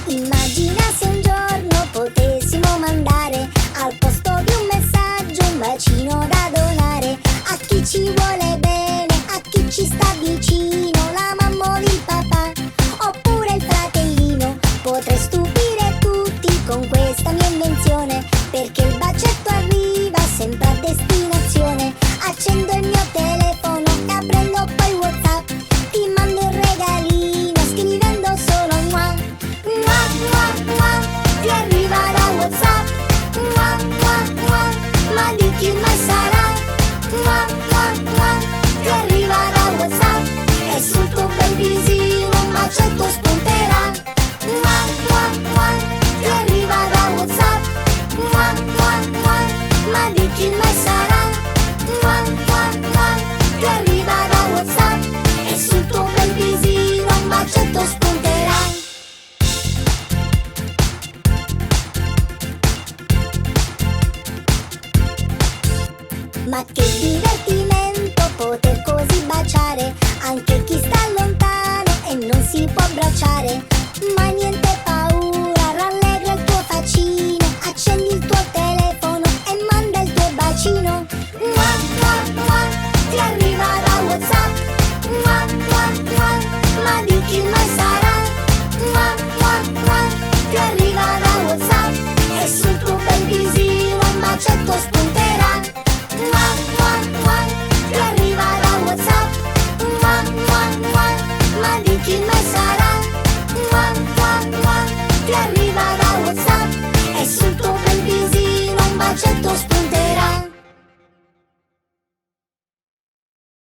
Immagina se un giorno potessimo mandare al posto di un messaggio un bacino da donare a chi ci vuole bene, a chi ci sta vicino, la mamma o il papà, oppure il fratellino. Potrei stupire tutti con questa mia invenzione, perché il bacetto arriva sempre a destinazione. Accendo il mio telefono e aprendo poi WhatsApp, ti mando il regalino scrivendo solo mua. Mua, mua, mua, ti arriva da WhatsApp. Mua, mua, mua, ma di chi mai sarà? Mua, mua, mua, ti arriva da WhatsApp e sul tuo bel visino un bacetto spunterà. Mua, mua, mua, ti arriva da WhatsApp. Mua, mua, mua, ma di chi mai sarà? Mua, mua, mua, ti arriva da WhatsApp e sul tuo bel visino un bacetto spunterà. Ma che divertimento poter così baciare